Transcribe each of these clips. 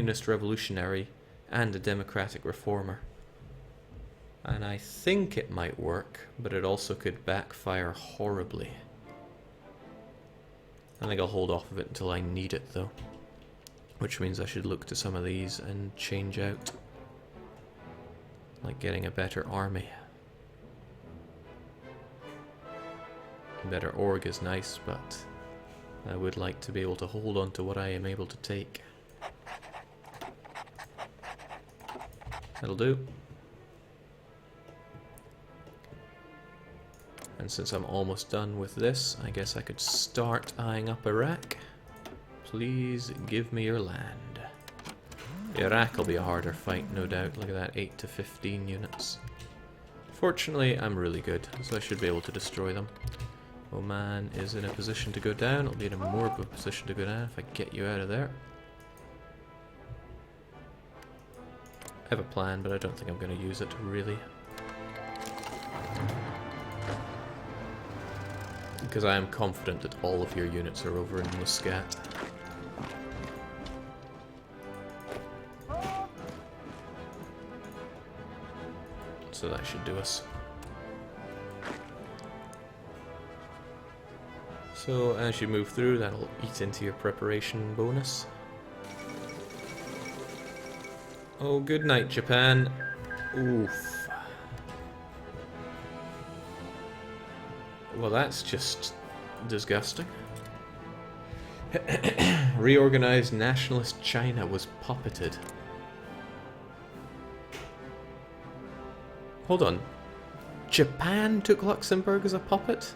communist revolutionary and a democratic reformer. And I think it might work, but it also could backfire horribly. I think I'll hold off of it until I need it, though. Which means I should look to some of these and change out. Like getting a better army. A better org is nice, but I would like to be able to hold on to what I am able to take. That'll do. And since I'm almost done with this, I guess I could start eyeing up Iraq. Please give me your land. Iraq will be a harder fight, no doubt. Look at that, 8 to 15 units. Fortunately, I'm really good, so I should be able to destroy them. Oman is in a position to go down. It'll be in a more of a position to go down if I get you out of there. I have a plan, but I don't think I'm going to use it, really. Because I am confident that all of your units are over in Muscat. So that should do us. So as you move through, that'll eat into your preparation bonus. Oh, good night, Japan. Oof. Well, that's just disgusting. Reorganized nationalist China was puppeted. Hold on. Japan took Luxembourg as a puppet?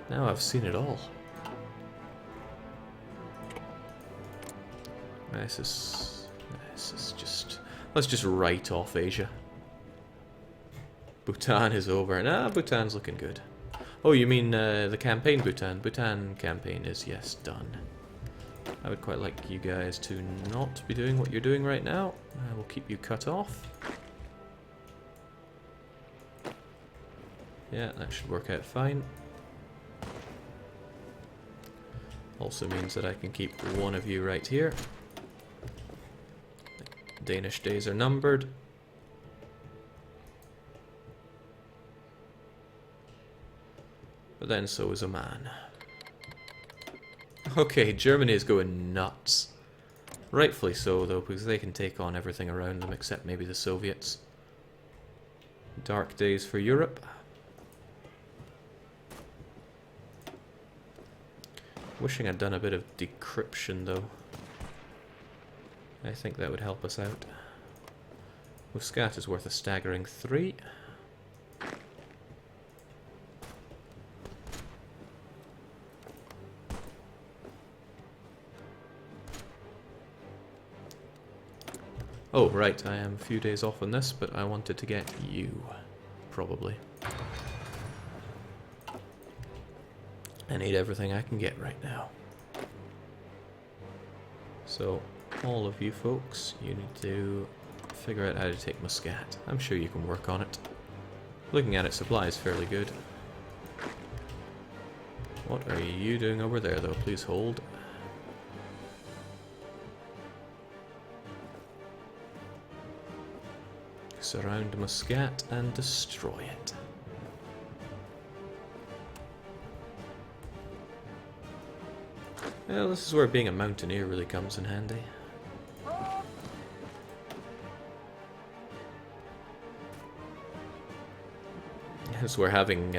Now I've seen it all. This is just... Let's just write off Asia. Bhutan is over. Nah, Bhutan's looking good. Oh, you mean the campaign Bhutan? Bhutan campaign is, yes, done. I would quite like you guys to not be doing what you're doing right now. I will keep you cut off. Yeah, that should work out fine. Also means that I can keep one of you right here. Danish days are numbered. But then so is Oman. Okay, Germany is going nuts. Rightfully so, though, because they can take on everything around them except maybe the Soviets. Dark days for Europe. Wishing I'd done a bit of decryption, though. I think that would help us out. Muscat is worth a staggering 3. Oh, right, I am a few days off on this, but I wanted to get you, probably. I need everything I can get right now. So, all of you folks, you need to figure out how to take Muscat. I'm sure you can work on it. Looking at it, supply is fairly good. What are you doing over there, though? Please hold. Surround Muscat and destroy it. Well, this is where being a mountaineer really comes in handy. This is where having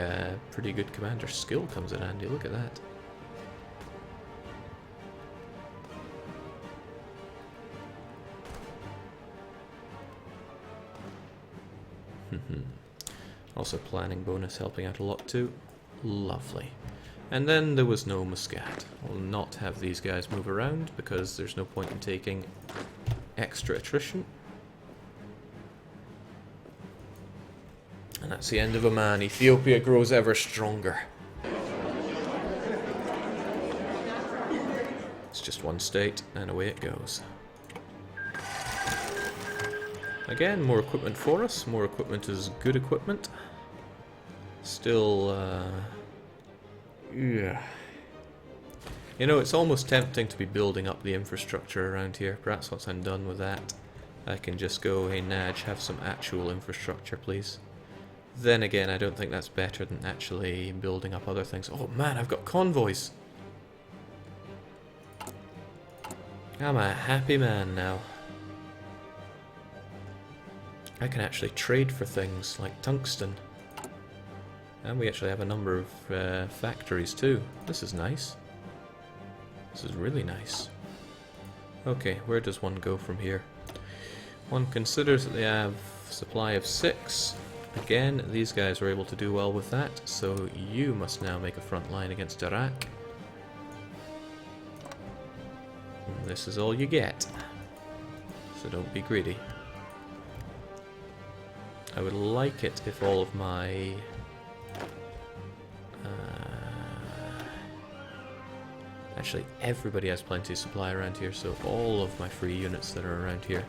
pretty good commander skill comes in handy. Look at that. Also planning bonus helping out a lot too. Lovely. And then there was no Muscat. I'll not have these guys move around because there's no point in taking extra attrition. And that's the end of Oman. Ethiopia grows ever stronger. It's just one state, and away it goes. Again, more equipment for us. More equipment is good equipment. Still, yeah. You know, it's almost tempting to be building up the infrastructure around here. Perhaps once I'm done with that, I can just go, hey Naj, have some actual infrastructure, please. Then again, I don't think that's better than actually building up other things. Oh man, I've got convoys! I'm a happy man now. I can actually trade for things like tungsten. And we actually have a number of factories too. This is nice. This is really nice. Okay, where does one go from here? One considers that they have a supply of 6. Again, these guys were able to do well with that, so you must now make a front line against Iraq. And this is all you get. So don't be greedy. I would like it if all of my... actually, everybody has plenty of supply around here, so all of my free units that are around here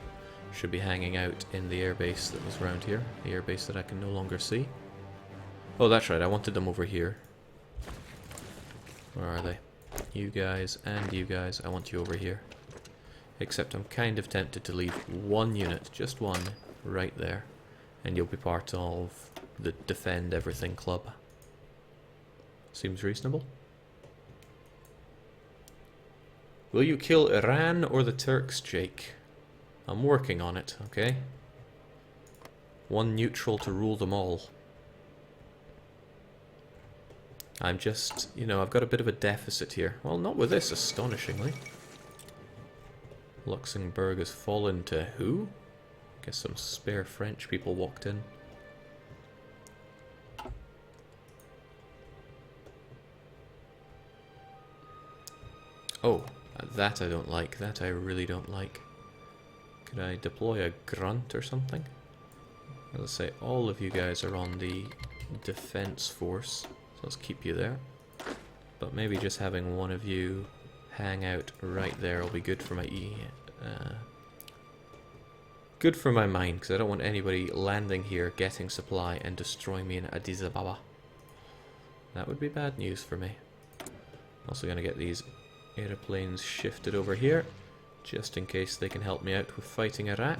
should be hanging out in the airbase that was around here. The airbase that I can no longer see. Oh, that's right, I wanted them over here. Where are they? You guys and you guys, I want you over here. Except I'm kind of tempted to leave one unit, just one, right there. And you'll be part of the Defend Everything Club. Seems reasonable. Will you kill Iran or the Turks, Jake? I'm working on it, okay? One neutral to rule them all. I'm just, you know, I've got a bit of a deficit here. Well, not with this, astonishingly. Luxembourg has fallen to who? Guess some spare French people walked in. Oh, that I don't like. That I really don't like. Could I deploy a grunt or something? Let's say all of you guys are on the defense force, so let's keep you there. But maybe just having one of you hang out right there will be good for my good for my mind, because I don't want anybody landing here, getting supply, and destroying me in Addis Ababa. That would be bad news for me. Also going to get these airplanes shifted over here, just in case they can help me out with fighting Iraq.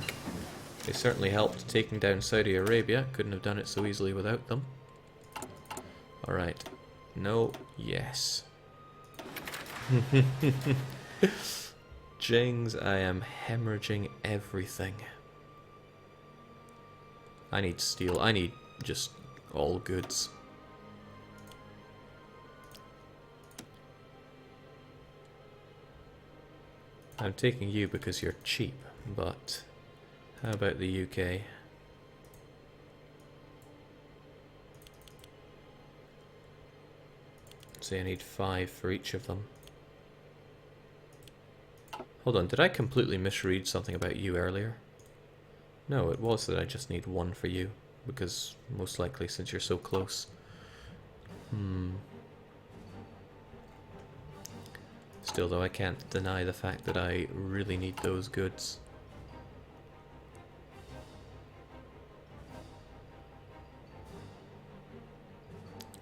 They certainly helped taking down Saudi Arabia. Couldn't have done it so easily without them. Alright. No. Yes. Jings, I am hemorrhaging everything. I need steel. I need just all goods. I'm taking you because you're cheap, but how about the UK? Say I need 5 for each of them. Hold on, did I completely misread something about you earlier? No, it was that I just need 1 for you, because most likely since you're so close. Still though, I can't deny the fact that I really need those goods.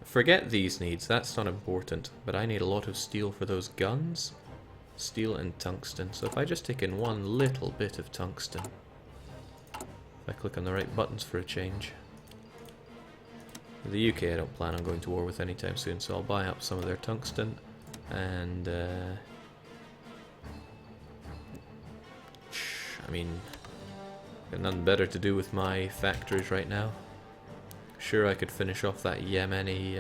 Forget these needs, that's not important, but I need a lot of steel for those guns. Steel and tungsten, so if I just take in one little bit of tungsten. If I click on the right buttons for a change. The UK I don't plan on going to war with anytime soon, so I'll buy up some of their tungsten. And, I mean, got nothing better to do with my factories right now. Sure, I could finish off that Yemeni,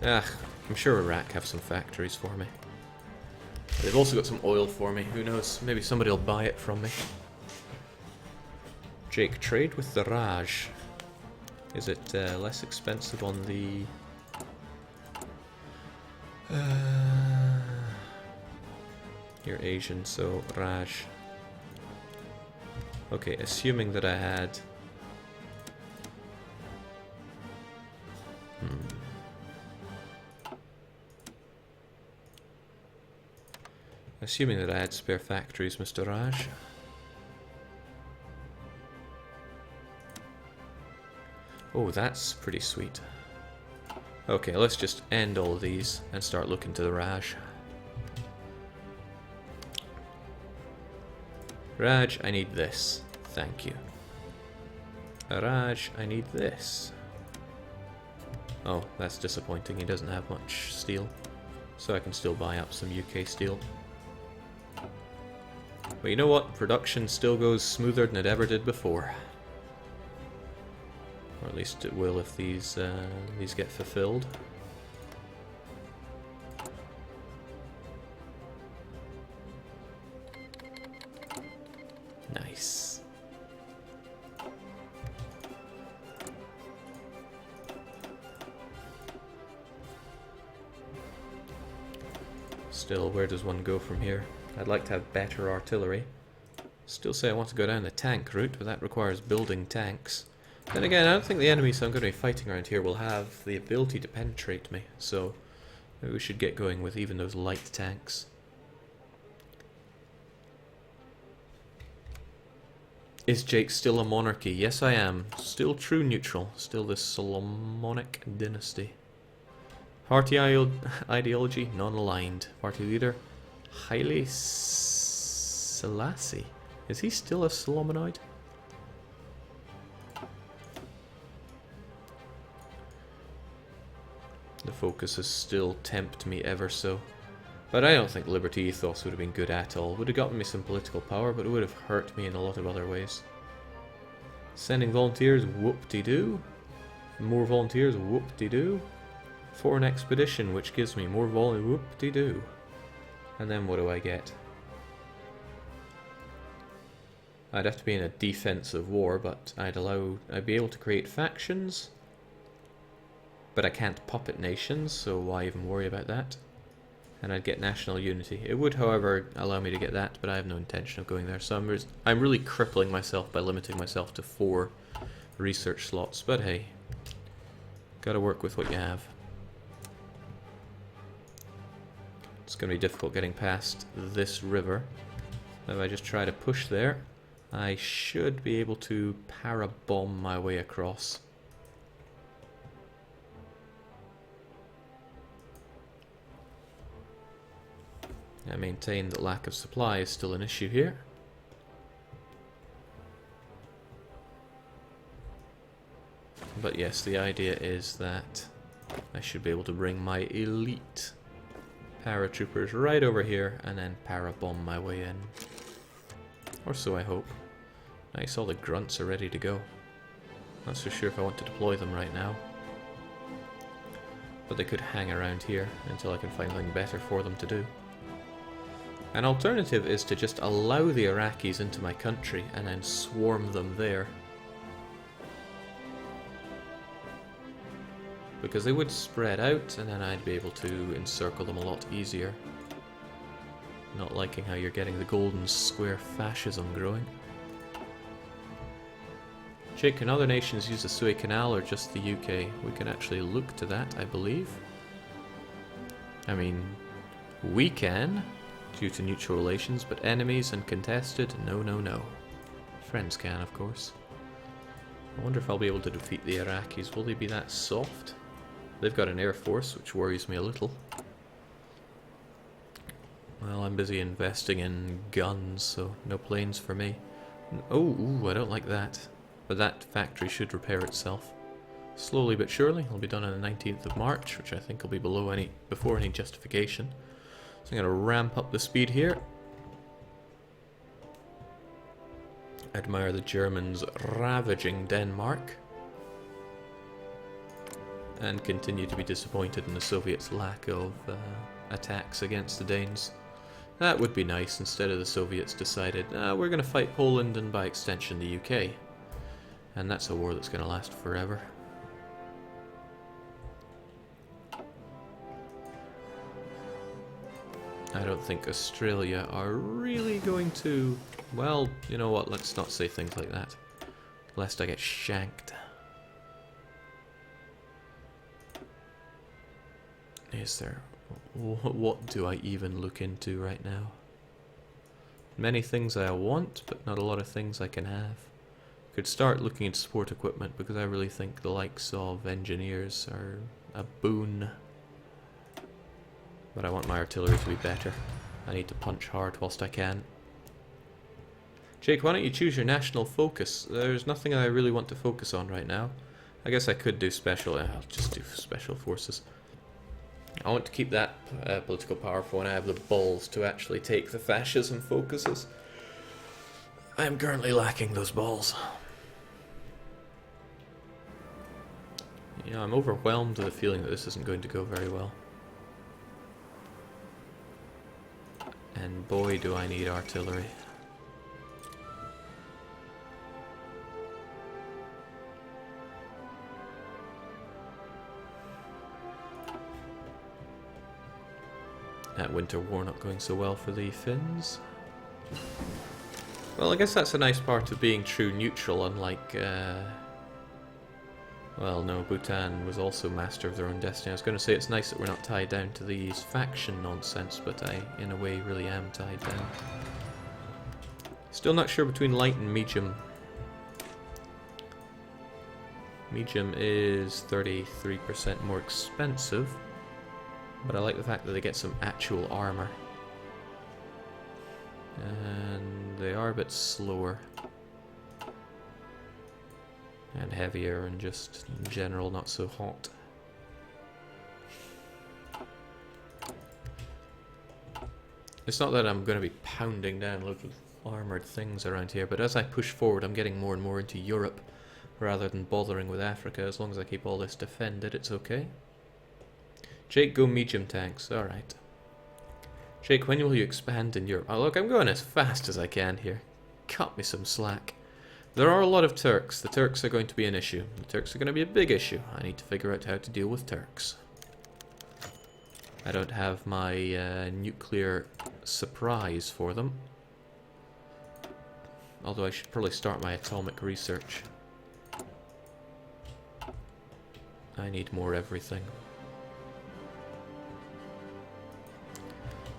I'm sure Iraq have some factories for me. They've also got some oil for me, who knows, maybe somebody will buy it from me. Jake, trade with the Raj. Is it less expensive on the... You're Asian, so Raj. Okay, assuming that I had... Assuming that I had spare factories, Mr. Raj. Oh, that's pretty sweet. Okay, let's just end all of these and start looking to the Raj. Raj, I need this. Thank you. Raj, I need this. Oh, that's disappointing. He doesn't have much steel. So I can still buy up some UK steel. But you know what? Production still goes smoother than it ever did before. Or at least it will if these get fulfilled. Nice. Still, where does one go from here? I'd like to have better artillery. Still say I want to go down the tank route, but that requires building tanks. Then again, I don't think the enemies I'm going to be fighting around here will have the ability to penetrate me, so maybe we should get going with even those light tanks. Is Jake still a monarchy? Yes, I am. Still true neutral. Still the Solomonic dynasty. Party ideology, non-aligned. Party leader, Haile Selassie. Is he still a Solomanoid? The focuses still tempt me ever so. But I don't think Liberty Ethos would have been good at all. Would have gotten me some political power, but it would have hurt me in a lot of other ways. Sending volunteers, whoop-de-doo. More volunteers, whoop-de-doo. Foreign expedition, which gives me more volume, whoop-de-doo. And then what do I get? I'd have to be in a defensive war, but I'd be able to create factions. But I can't puppet nations, so why even worry about that? And I'd get national unity. It would, however, allow me to get that, but I have no intention of going there. So I'm really crippling myself by limiting myself to 4 research slots. But hey, gotta work with what you have. It's gonna be difficult getting past this river. If I just try to push there, I should be able to para-bomb my way across. I maintain that lack of supply is still an issue here. But yes, the idea is that I should be able to bring my elite paratroopers right over here and then para-bomb my way in. Or so I hope. Nice, all the grunts are ready to go. Not so sure if I want to deploy them right now. But they could hang around here until I can find something better for them to do. An alternative is to just allow the Iraqis into my country and then swarm them there. Because they would spread out and then I'd be able to encircle them a lot easier. Not liking how you're getting the golden square fascism growing. Jake, can other nations use the Suez Canal or just the UK? We can actually look to that, I believe. I mean, we can, due to neutral relations, but enemies and contested, no, no, no. Friends can, of course. I wonder if I'll be able to defeat the Iraqis. Will they be that soft? They've got an air force, which worries me a little. Well, I'm busy investing in guns, so no planes for me. Oh, ooh, I don't like that. But that factory should repair itself. Slowly but surely. It'll be done on the 19th of March, which I think will be before any justification. So I'm going to ramp up the speed here. Admire the Germans ravaging Denmark. And continue to be disappointed in the Soviets' lack of attacks against the Danes. That would be nice, instead of the Soviets decided, we're going to fight Poland and by extension the UK. And that's a war that's going to last forever. I don't think Australia are really going to... Well, you know what, let's not say things like that. Lest I get shanked. Is there... What do I even look into right now? Many things I want, but not a lot of things I can have. Could start looking at sport equipment, because I really think the likes of engineers are a boon. But I want my artillery to be better. I need to punch hard whilst I can. Jake, why don't you choose your national focus? There's nothing I really want to focus on right now. I guess I could do special. I'll just do special forces. I want to keep that political power for when I have the balls to actually take the fascism focuses. I am currently lacking those balls. Yeah, I'm overwhelmed with the feeling that this isn't going to go very well. And boy, do I need artillery. That winter war not going so well for the Finns. Well, I guess that's a nice part of being true neutral, unlike... well, no, Bhutan was also master of their own destiny. I was going to say it's nice that we're not tied down to these faction nonsense, but I, in a way, really am tied down. Still not sure between light and medium. Medium is 33% more expensive, but I like the fact that they get some actual armor. And they are a bit slower. And heavier and just in general not so hot. It's not that I'm going to be pounding down loads of armoured things around here, but as I push forward I'm getting more and more into Europe rather than bothering with Africa. As long as I keep all this defended, it's okay. Jake, go medium tanks. Alright. Jake, when will you expand in Europe? Oh look, I'm going as fast as I can here. Cut me some slack. There are a lot of Turks. The Turks are going to be an issue. The Turks are going to be a big issue. I need to figure out how to deal with Turks. I don't have my nuclear surprise for them. Although I should probably start my atomic research. I need more everything.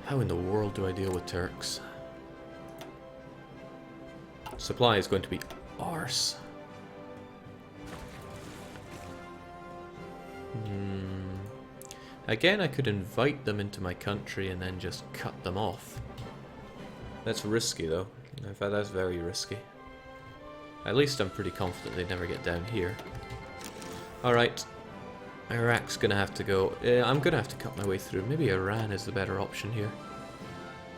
How in the world do I deal with Turks? Supply is going to be arse. Again, I could invite them into my country and then just cut them off. That's risky though. In fact, that's very risky. At least I'm pretty confident they'd never get down here. Alright. Iraq's gonna have to go. I'm gonna have to cut my way through. Maybe Iran is the better option here.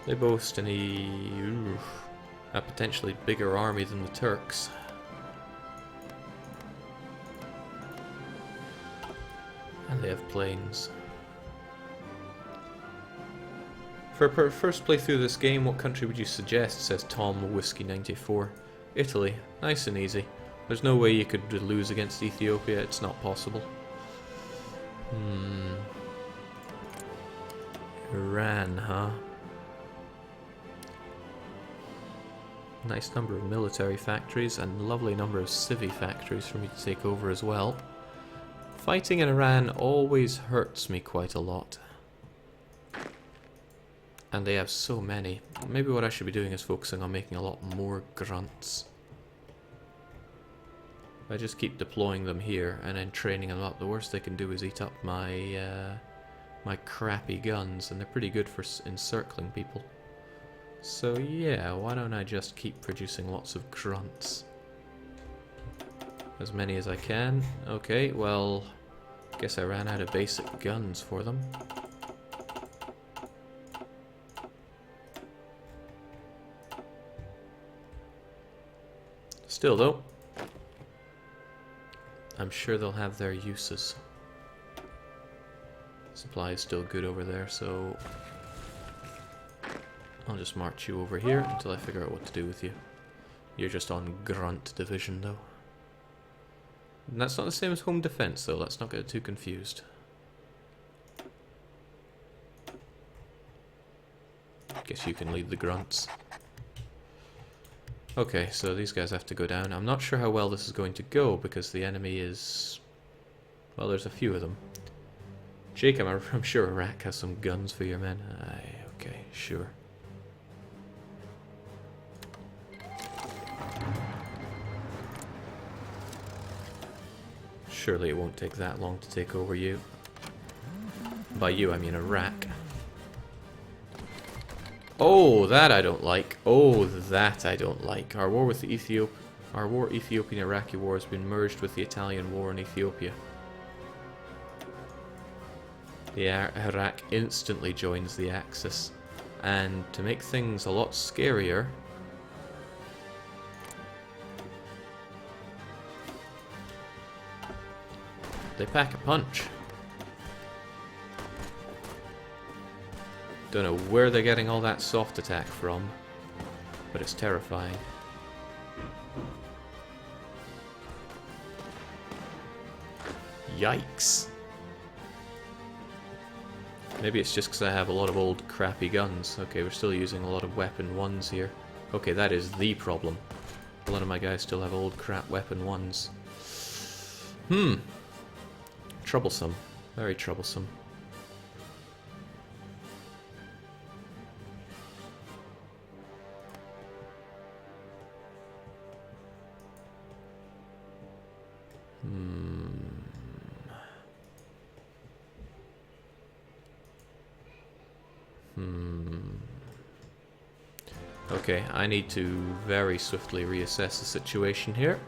They boast a potentially bigger army than the Turks. And they have planes. For a first playthrough of this game, what country would you suggest? Says Tom Whiskey 94. Italy. Nice and easy. There's no way you could lose against Ethiopia. It's not possible. Iran, huh? Nice number of military factories and lovely number of civvy factories for me to take over as well. Fighting in Iran always hurts me quite a lot. And they have so many. Maybe what I should be doing is focusing on making a lot more grunts. If I just keep deploying them here and then training them up, the worst they can do is eat up my my crappy guns, and they're pretty good for encircling people. So yeah, why don't I just keep producing lots of grunts? As many as I can. Okay, well, guess I ran out of basic guns for them. Still though, I'm sure they'll have their uses. Supply is still good over there, so I'll just march you over here until I figure out what to do with you. You're just on grunt division though. And that's not the same as home defense though, let's not get too confused. Guess you can lead the grunts. Okay, so these guys have to go down. I'm not sure how well this is going to go because the enemy is... well, there's a few of them. Jake, I'm sure Iraq has some guns for your men. Aye, okay, sure. Surely it won't take that long to take over you. By you, I mean Iraq. Oh, that I don't like. Oh, that I don't like. Our war with the Ethiopian-Iraqi war has been merged with the Italian war in Ethiopia. The Iraq instantly joins the Axis. And to make things a lot scarier, they pack a punch. Don't know where they're getting all that soft attack from, but it's terrifying. Yikes. Maybe it's just because I have a lot of old crappy guns. Okay, we're still using a lot of weapon 1s here. Okay, that is the problem. A lot of my guys still have old crap weapon 1s. Troublesome. Very troublesome. Okay, I need to very swiftly reassess the situation here.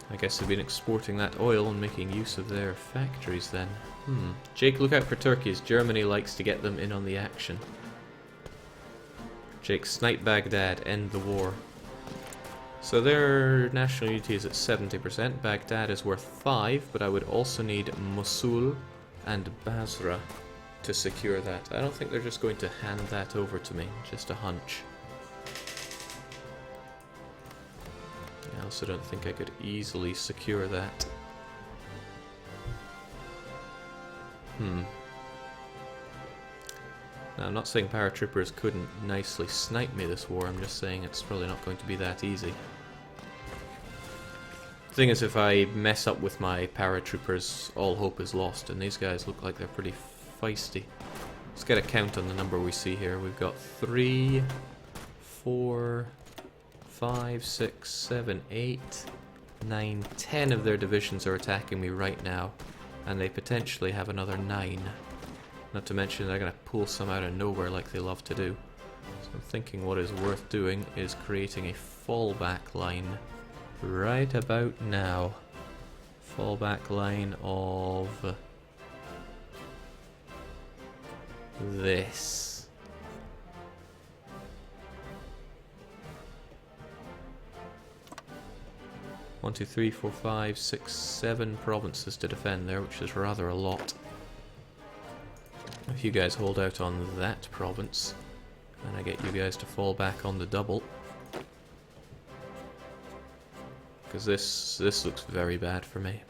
I guess they've been exporting that oil and making use of their factories then. Jake, look out for Turkeys. Germany likes to get them in on the action. Jake, snipe Baghdad, end the war. So their national unity is at 70%. Baghdad is worth 5, but I would also need Mosul and Basra to secure that. I don't think they're just going to hand that over to me. Just a hunch. I also don't think I could easily secure that. Now, I'm not saying paratroopers couldn't nicely snipe me this war, I'm just saying it's probably not going to be that easy. The thing is, if I mess up with my paratroopers, all hope is lost, and these guys look like they're pretty feisty. Let's get a count on the number we see here. We've got 3, 4, 5, 6, 7, 8, 9, 10 of their divisions are attacking me right now, and they potentially have another 9. Not to mention they're going to pull some out of nowhere like they love to do. So I'm thinking what is worth doing is creating a fallback line right about now. Fallback line of this. One, two, three, four, 5, 6, 7 provinces to defend there, which is rather a lot. If you guys hold out on that province, and I get you guys to fall back on the double. Because this looks very bad for me.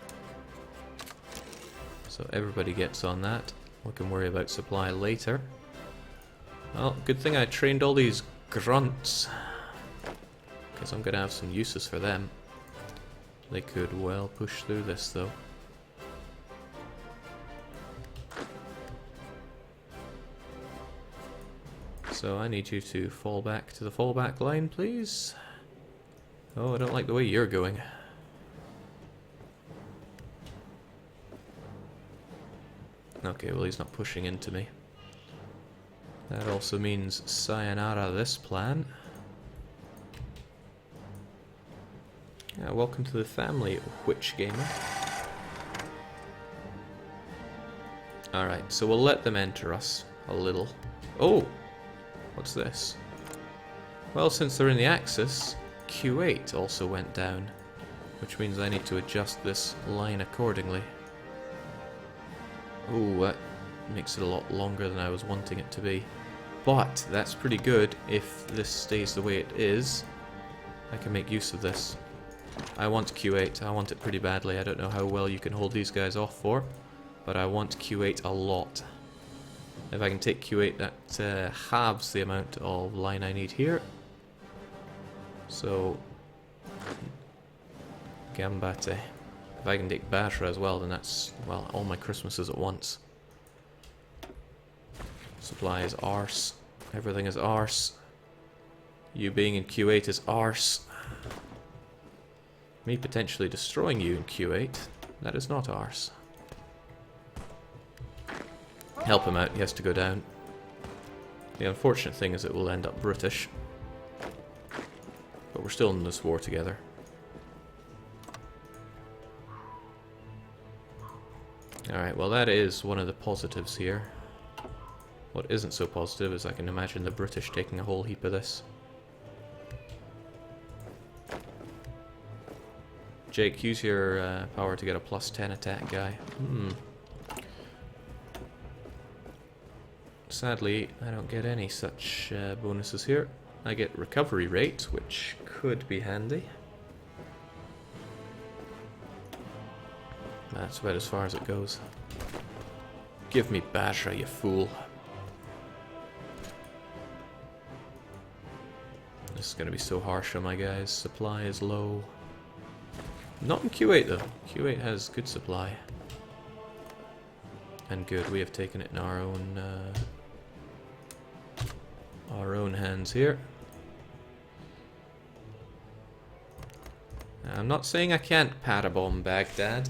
So everybody gets on that. We can worry about supply later. Well, good thing I trained all these grunts. Because I'm going to have some uses for them. They could well push through this though. So I need you to fall back to the fallback line, please. Oh, I don't like the way you're going. Okay, well he's not pushing into me. That also means sayonara this plan. Yeah, welcome to the family, Witch Gamer. Alright, so we'll let them enter us a little. Oh! What's this? Well, since they're in the Axis, Q8 also went down, which means I need to adjust this line accordingly. Ooh, that makes it a lot longer than I was wanting it to be. But that's pretty good. If this stays the way it is, I can make use of this. I want Q8. I want it pretty badly. I don't know how well you can hold these guys off for, but I want Q8 a lot. If I can take Q8, that halves the amount of line I need here. So, Gambate. If I can take Basra as well, then that's, well, all my Christmases at once. Supply is arse. Everything is arse. You being in Q8 is arse. Me potentially destroying you in Q8, that is not arse. Help him out, he has to go down. The unfortunate thing is it will end up British. But we're still in this war together. Alright, well that is one of the positives here. What isn't so positive is I can imagine the British taking a whole heap of this. Jake, use your power to get a +10 attack guy. Sadly, I don't get any such bonuses here. I get recovery rate, which could be handy. That's about as far as it goes. Give me Basra, you fool. This is going to be so harsh on my guys. Supply is low. Not in Q8 though. Q8 has good supply. And good, we have taken it in our own hands here. I'm not saying I can't parabomb Baghdad.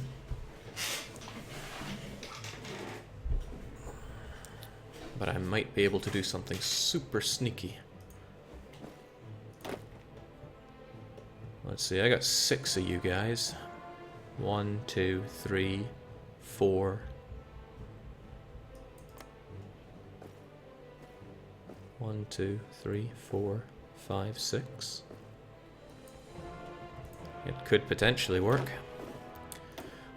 But I might be able to do something super sneaky. Let's see, I got 6 of you guys. 1, 2, 3, 4. 1, 2, 3, 4, 5, 6. It could potentially work.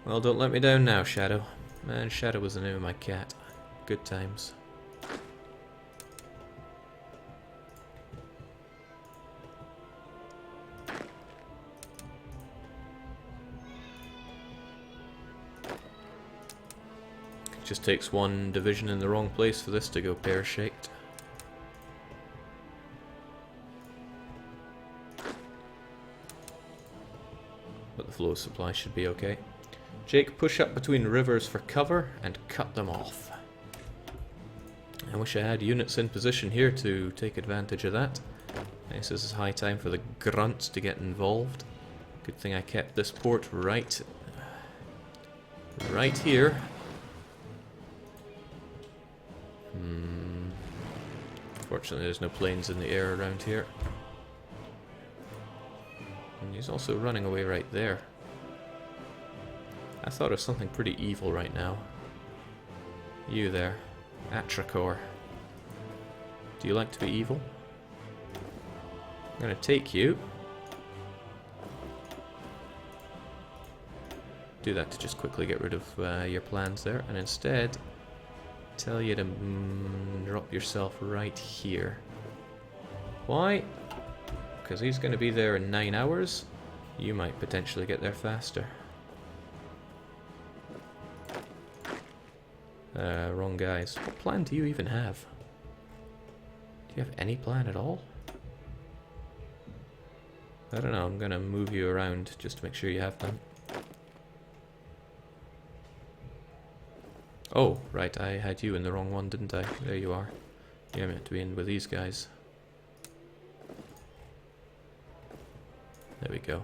Well, don't let me down now, Shadow. Man, Shadow was the name of my cat. Good times. Just takes one division in the wrong place for this to go pear-shaped. But the flow of supply should be okay. Jake, push up between rivers for cover and cut them off. I wish I had units in position here to take advantage of that. I guess this is high time for the grunts to get involved. Good thing I kept this port right here. Fortunately, there's no planes in the air around here. And he's also running away right there. I thought of something pretty evil right now. You there, Atracor. Do you like to be evil? I'm gonna take you. Do that to just quickly get rid of your plans there, and instead tell you to drop yourself right here. Why? Because he's going to be there in 9 hours. You might potentially get there faster. Wrong guys. What plan do you even have? Do you have any plan at all? I don't know, I'm going to move you around just to make sure you have them. Oh, right, I had you in the wrong one, didn't I? There you are. You're meant to be in with these guys. There we go.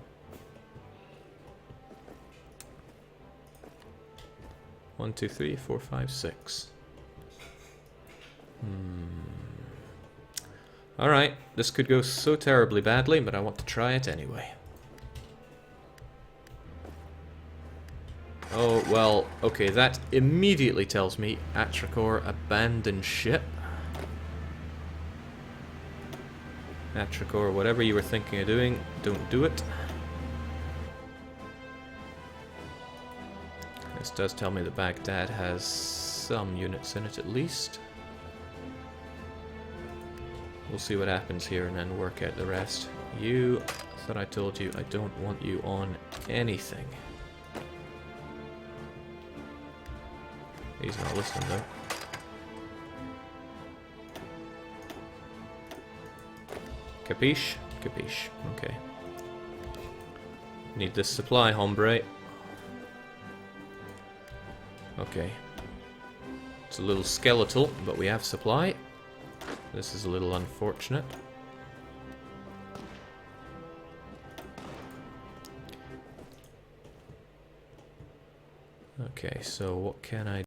1, 2, 3, 4, 5, 6. Alright, this could go so terribly badly, but I want to try it anyway. Oh, well, okay, that immediately tells me Atracor abandoned ship. Atracor, whatever you were thinking of doing, don't do it. This does tell me that Baghdad has some units in it at least. We'll see what happens here and then work out the rest. You, I thought I told you, I don't want you on anything. He's not listening though. Capiche? Capiche. Okay. Need this supply, hombre. Okay. It's a little skeletal, but we have supply. This is a little unfortunate. Okay, so what can I